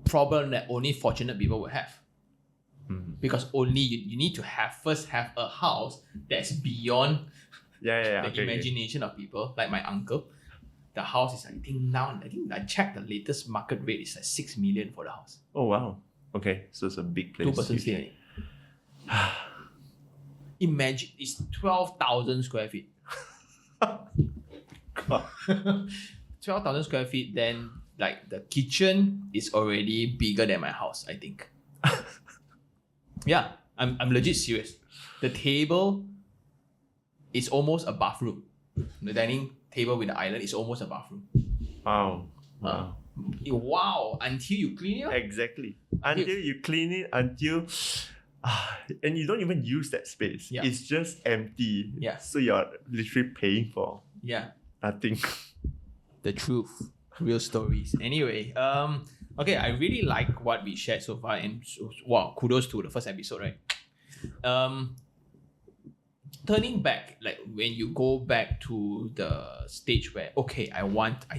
problem that only fortunate people will have. Because only you need to first have a house that's beyond the imagination of people. Like my uncle, the house is I think I checked the latest market rate is like 6 million for the house. Oh wow. Okay, so it's a big place. 2 person stay. Imagine it's 12,000 square feet. 12,000 square feet, then like the kitchen is already bigger than my house, I think. Yeah, I'm legit serious. The table is almost a bathroom. The dining table with the island is almost a bathroom. Wow. Wow, until you clean it up. Exactly. Until you clean it, and you don't even use that space. Yeah. It's just empty. Yeah. So you're literally paying for nothing. The truth. Real stories. Anyway, okay, I really like what we shared so far, and wow, kudos to the first episode, right? Turning back, like when you go back to the stage where, okay, I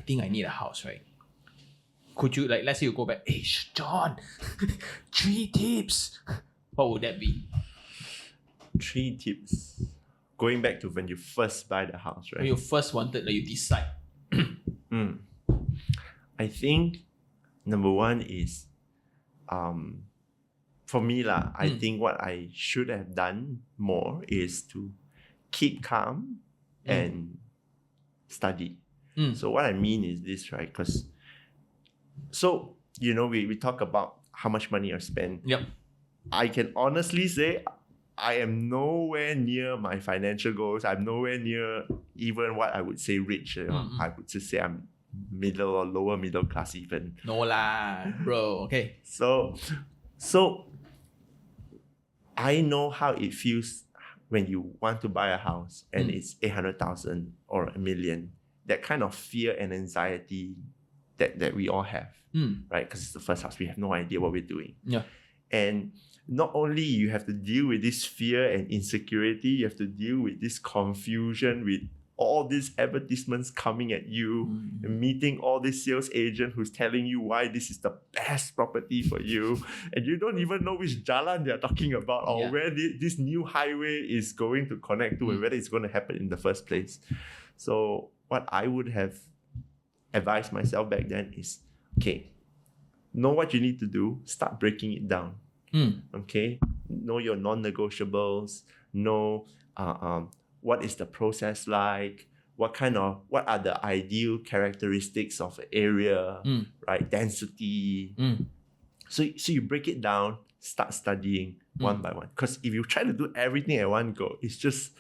think I need a house, right? Could you, like, let's say you go back, hey, John, 3 tips. What would that be? 3 tips. Going back to when you first buy the house, right? When you first wanted, like you decide. I think number 1 is, for me I think what I should have done more is to keep calm and study. So what I mean is this, right? Because we talk about how much money I spend. Yep. I can honestly say I am nowhere near my financial goals. I'm nowhere near even what I would say rich. I would just say I'm middle or lower middle class even. No lah, bro. Okay. So I know how it feels when you want to buy a house and it's 800,000 or $1 million. That kind of fear and anxiety that we all have, right? Because it's the first house. We have no idea what we're doing. Yeah. And not only you have to deal with this fear and insecurity, you have to deal with this confusion with all these advertisements coming at you, and meeting all this sales agent who's telling you why this is the best property for you, and you don't even know which jalan they're talking about or where this new highway is going to connect to and whether it's going to happen in the first place. So what I would have advised myself back then is, okay, know what you need to do, start breaking it down. Okay, know your non-negotiables, know what is the process like, what are the ideal characteristics of an area, right? Density. So you break it down, start studying one by one. Because if you try to do everything at one go, it's just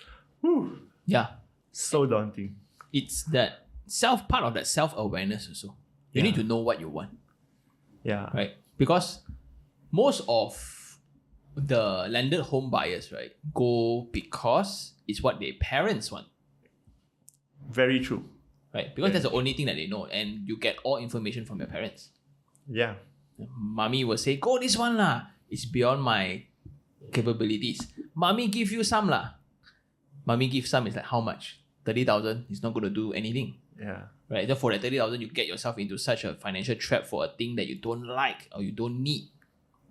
so daunting. It's that part of that self-awareness also. You need to know what you want. Yeah. Right? Because most of the landed home buyers, right, go because it's what their parents want. Very true. Right? Because that's the only thing that they know, and you get all information from your parents. Yeah. Mommy will say, go this one lah. It's beyond my capabilities. Mommy give you some lah. Mommy give some is like how much? 30,000 is not going to do anything. Yeah. Right? Therefore, that 30,000, you get yourself into such a financial trap for a thing that you don't like or you don't need.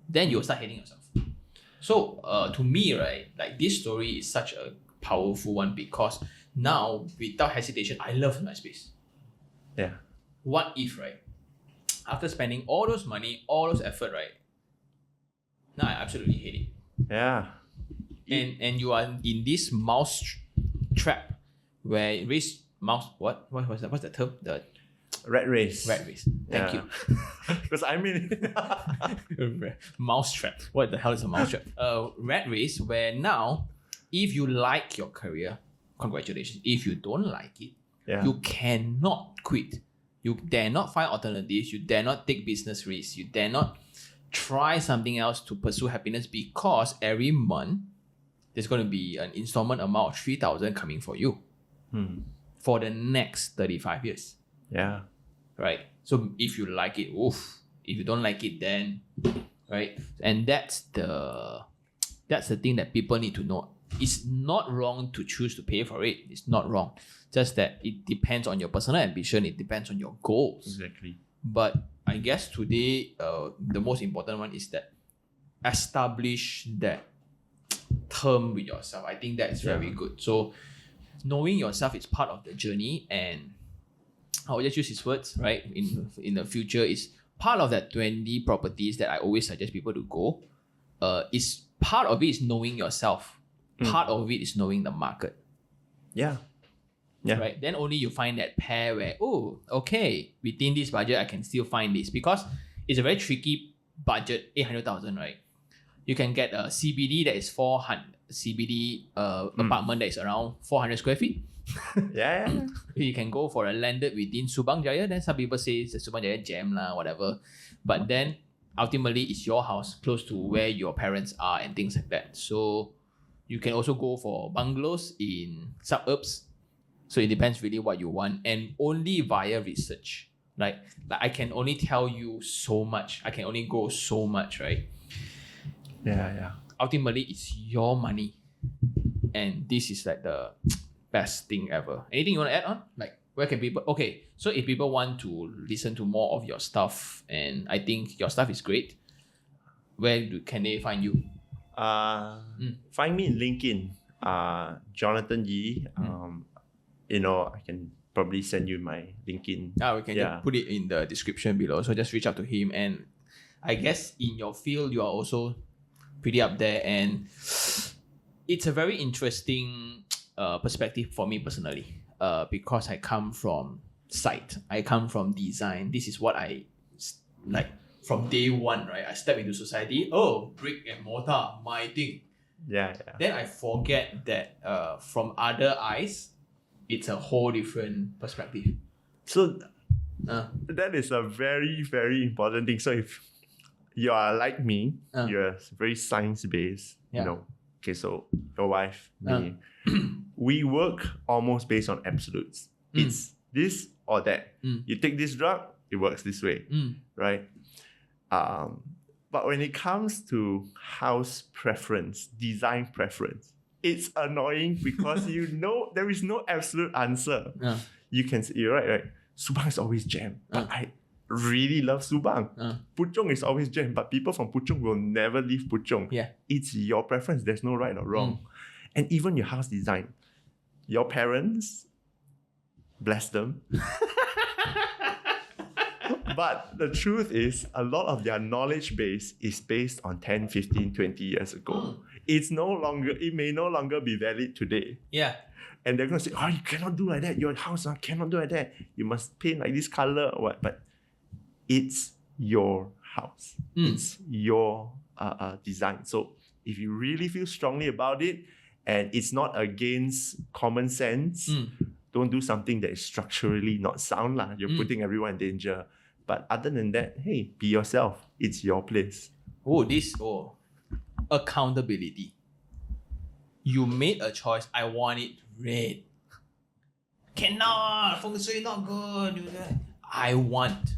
Then you'll start hating yourself. So, to me, right, like this story is such a powerful one because now, without hesitation, I love my space. Yeah. What if, right, after spending all those money, all those effort, right, now I absolutely hate it. Yeah. And you are in this mouse trap where what was that? What's the term? The rat race. Thank you. Because I mean mouse trap. What the hell is a mouse trap? Rat race where now, if you like your career, congratulations. If you don't like it, you cannot quit. You dare not find alternatives. You dare not take business risks. You dare not try something else to pursue happiness because every month there's going to be an installment amount of 3,000 coming for you for the next 35 years. Yeah. Right? So if you like it, oof. If you don't like it, then, right? And that's the thing that people need to know. It's not wrong to choose to pay for it. It's not wrong. Just that it depends on your personal ambition. It depends on your goals. Exactly. But I guess today, the most important one is that establish that term with yourself. I think that is very good. So knowing yourself is part of the journey, and I'll just use his words, right? In the future, is part of that 20 properties that I always suggest people to go. Is part of it is knowing yourself. Part of it is knowing the market. Yeah. Right? Then only you find that pair where, oh, okay, within this budget, I can still find this. Because it's a very tricky budget, 800,000, right? You can get a CBD that is 400, CBD apartment that is around 400 square feet. Yeah. You can go for a landed within Subang Jaya. Then some people say it's a Subang Jaya gem lah, whatever. But then ultimately it's your house close to where your parents are and things like that. So you can also go for bungalows in suburbs. So it depends really what you want, and only via research. Like I can only tell you so much. I can only go so much, right? Yeah. Ultimately, it's your money. And this is like the best thing ever. Anything you want to add on? Like, where can people... Okay, so if people want to listen to more of your stuff, and I think your stuff is great, can they find you? Find me in LinkedIn. Jonathan Yee. I can probably send you my LinkedIn. We can just put it in the description below. So just reach out to him. And I guess in your field, you are also pretty up there. And it's a very interesting perspective for me personally. Because I come from site. I come from design. This is what I like from day one, right? I step into society. Oh, brick and mortar, my thing. Yeah. Then I forget that from other eyes, it's a whole different perspective. So that is a very, very important thing. So if you are like me, you're very science-based, Okay, so your wife, me, we work almost based on absolutes. It's this or that. You take this drug, it works this way, right? But when it comes to house preference, design preference, It's annoying because you know there is no absolute answer. You can say, you're right? Subang is always jammed, but I really love Subang. Puchong is always jammed, but people from Puchong will never leave Puchong. Yeah. It's your preference. There's no right or wrong. And even your house design, your parents, bless them. But the truth is, a lot of their knowledge base is based on 10, 15, 20 years ago. It may no longer be valid today. Yeah. And they're going to say, oh, you cannot do like that. Your house cannot do like that. You must paint like this color or what. But it's your house. It's your design. So if you really feel strongly about it and it's not against common sense, don't do something that is structurally not sound. You're putting everyone in danger. But other than that, hey, be yourself. It's your place. Accountability. You made a choice. I want it red. Cannot. Feng Shui not good. I want.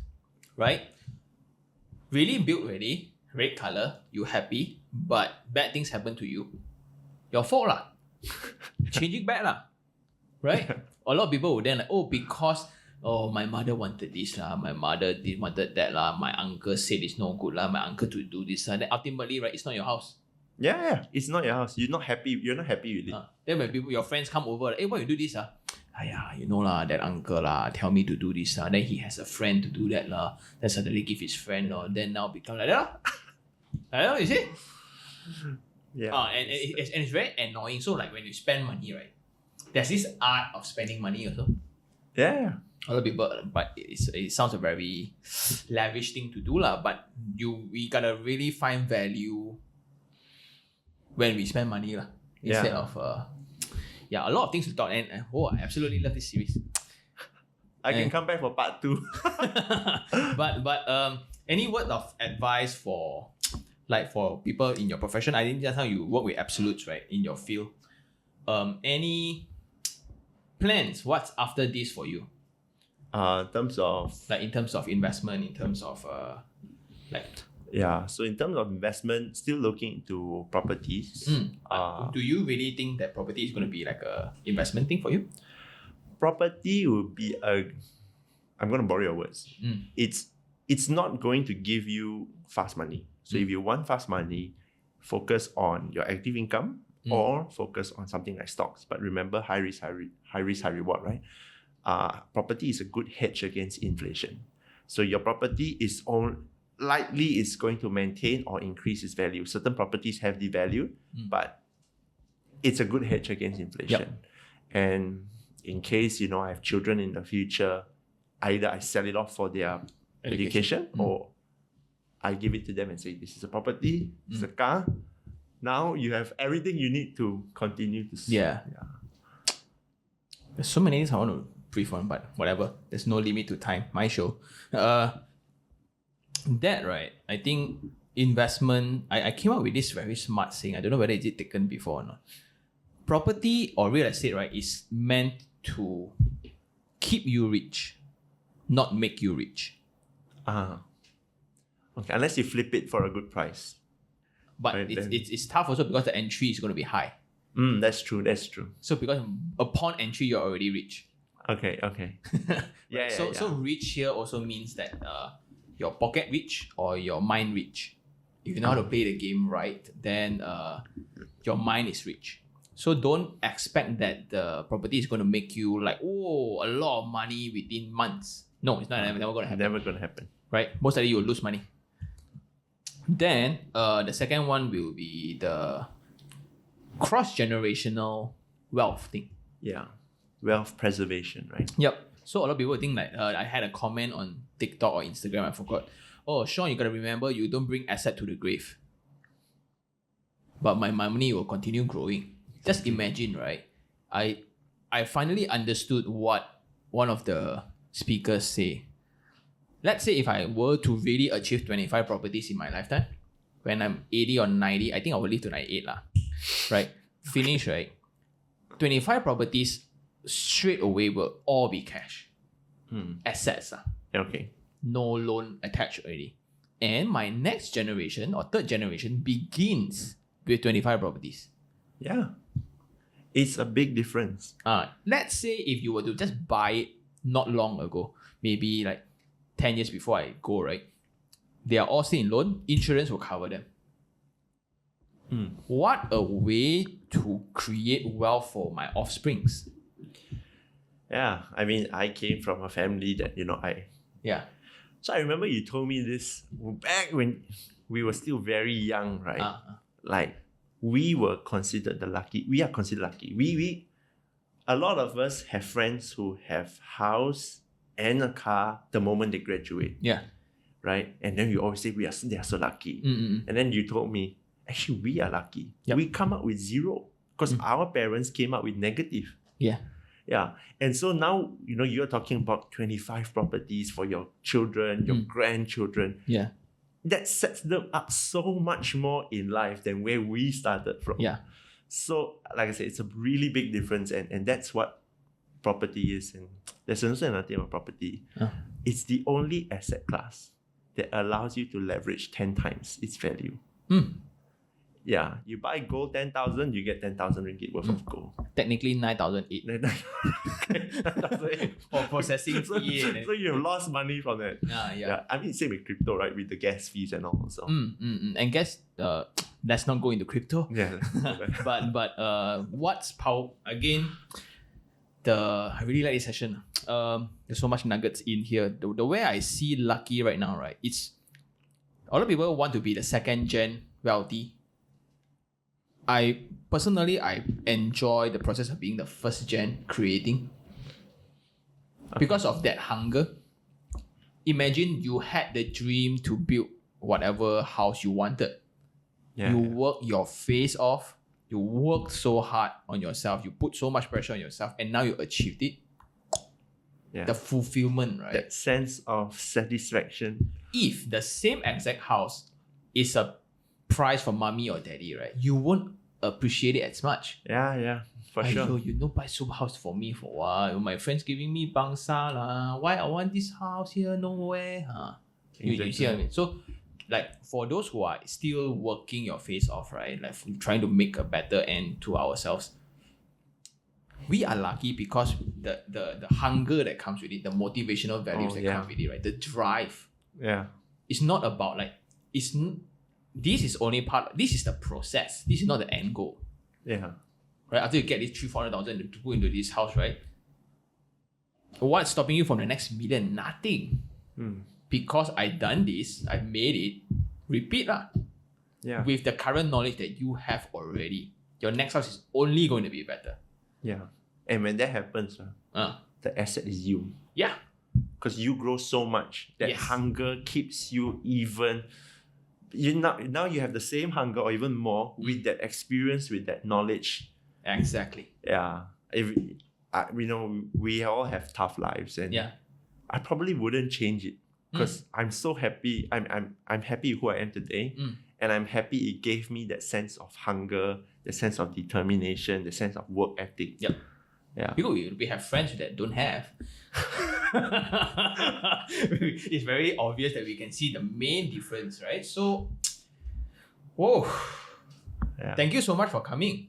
Right? Really built ready. Red color. You happy. But bad things happen to you. Your fault lah. Change it back lah. Right? A lot of people would then because my mother wanted this lah, my mother wanted that lah, my uncle said it's no good lah, my uncle to do this lah. Then ultimately, right, it's not your house. Yeah, it's not your house. You're not happy with it. Then when your friends come over, why you do this lah? You know lah, that uncle lah, tell me to do this lah. Then he has a friend to do that lah. Then suddenly give his friend lah. Then now become like that lah. Like that, you see? Yeah. And it's very annoying. So like when you spend money, right, there's this art of spending money also. Yeah. A lot of people, but it sounds a very lavish thing to do lah. But we gotta really find value when we spend money lah. Instead of a lot of things to talk. And I absolutely love this series. I can come back for part 2. but any word of advice for people in your profession? I think just how you work with absolutes, right, in your field. Any plans? What's after this for you? In terms of investment, in terms of so in terms of investment, still looking into properties. Do you really think that property is going to be like a investment thing for you? Property will be I'm going to borrow your words. It's not going to give you fast money. So if you want fast money, focus on your active income or focus on something like stocks. But remember, high risk, high reward, right? Property is a good hedge against inflation. So your property is likely going to maintain or increase its value. Certain properties have devalued, but it's a good hedge against inflation. And in case, I have children in the future, either I sell it off for their education or I give it to them and say, this is a property, this is a car. Now you have everything you need to continue to see. Yeah. There's so many things I want to brief on, but whatever. There's no limit to time. My show. That, right, I think investment, I came up with this very smart saying. I don't know whether it's taken before or not. Property or real estate, right, is meant to keep you rich, not make you rich. Okay, unless you flip it for a good price. But right, it's tough also because the entry is going to be high. That's true. So because upon entry, you're already rich. Okay. So rich here also means that your pocket rich or your mind rich. If you know how to play the game right, then your mind is rich. So don't expect that the property is going to make you like, a lot of money within months. No, it's never going to happen. Never going to happen. Right? Most likely you'll lose money. Then the second one will be the cross-generational wealth thing. Yeah. Wealth preservation, right? Yep. So a lot of people think like, I had a comment on TikTok or Instagram, I forgot. Oh, Sean, you got to remember, you don't bring asset to the grave. But my money will continue growing. Just imagine, right? I finally understood what one of the speakers say. Let's say if I were to really achieve 25 properties in my lifetime, when I'm 80 or 90, I think I will live to 98 lah. Right? Finish, right? 25 properties straight away will all be cash. Assets. Okay. No loan attached already. And my next generation or third generation begins with 25 properties. Yeah. It's a big difference. Let's say if you were to just buy it not long ago, maybe like 10 years before I go, right? They are all still in loan. Insurance will cover them. What a way to create wealth for my offsprings. Yeah, I mean, I came from a family that, Yeah. So I remember you told me this back when we were still very young, right? Like, we were considered the lucky. We are considered lucky. We a lot of us have friends who have house and a car the moment they graduate. Yeah. Right? And then you always say they are so lucky. And then you told me, actually, we are lucky. Yep. We come up with zero because our parents came up with negative. Yeah. Yeah. And so now, you're talking about 25 properties for your children, your grandchildren. Yeah. That sets them up so much more in life than where we started from. Yeah. So, like I said, it's a really big difference. And that's what property is. And there's also another thing about property. It's the only asset class that allows you to leverage 10 times its value. Yeah, you buy gold 10,000, you get 10,000 ringgit worth of gold. Technically 9,008 for processing so fee. So you have lost money from that. Yeah. I mean, same with crypto, right? With the gas fees and all. So. And guess let's not go into crypto. Yeah. but what's power again? I really like this session. There's so much nuggets in here. The way I see lucky right now, right? It's a lot of people want to be the second gen wealthy. I personally enjoy the process of being the first gen creating. Because of that hunger. Imagine you had the dream to build whatever house you wanted. You work your face off. You worked so hard on yourself. You put so much pressure on yourself, and now you achieved it. Yeah. The fulfillment, right? That sense of satisfaction. If the same exact house is a prize for mommy or daddy, right? You won't appreciate it as much. Yeah, for sure. You don't buy super house for me for what? My friends giving me bangsa lah. Why I want this house here? Nowhere. You see what I mean? So, like, for those who are still working your face off, right? Like trying to make a better end to ourselves. We are lucky because the hunger that comes with it, the motivational values that come with it, right? The drive. Yeah. It's not about this is only part, this is the process. This is not the end goal. Yeah. Right? After you get this 300,000 to put into this house, right? What's stopping you from the next million? Nothing. Because I done this, I made it, repeat lah. Yeah. With the current knowledge that you have already, your next house is only going to be better. Yeah. And when that happens, the asset is you. Yeah. Because you grow so much. That hunger keeps you even. Now you have the same hunger or even more with that experience, with that knowledge. Exactly. Yeah. We all have tough lives, and I probably wouldn't change it because I'm so happy. I'm happy who I am today, and I'm happy it gave me that sense of hunger, the sense of determination, the sense of work ethic. Yep. Yeah. Because we have friends that don't have. It's very obvious that we can see the main difference, right? So, whoa. Yeah. Thank you so much for coming.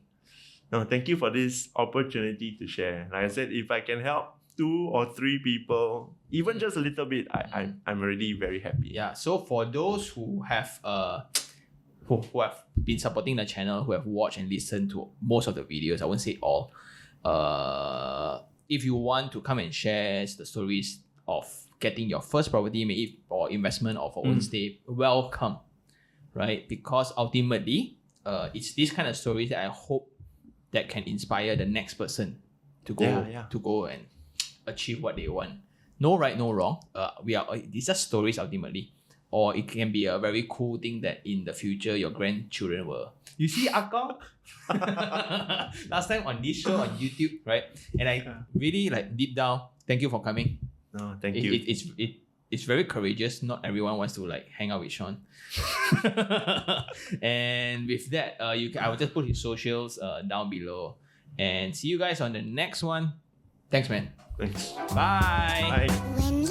No, thank you for this opportunity to share. Like I said, if I can help 2 or 3 people, even just a little bit, I'm already very happy. Yeah. So for those who have who have been supporting the channel, who have watched and listened to most of the videos, I won't say all. If you want to come and share the stories of getting your first property, maybe or investment or for own stay, welcome, right? Because ultimately, it's this kind of stories that I hope that can inspire the next person to go and achieve what they want. No right, no wrong. These are stories ultimately. Or it can be a very cool thing that in the future your grandchildren will. You see, Akong? Last time on this show on YouTube, right? And I really deep down, thank you for coming. No, thank you. It's very courageous. Not everyone wants to hang out with Sean. And with that, I will just put his socials down below. And see you guys on the next one. Thanks, man. Thanks. Bye. Bye.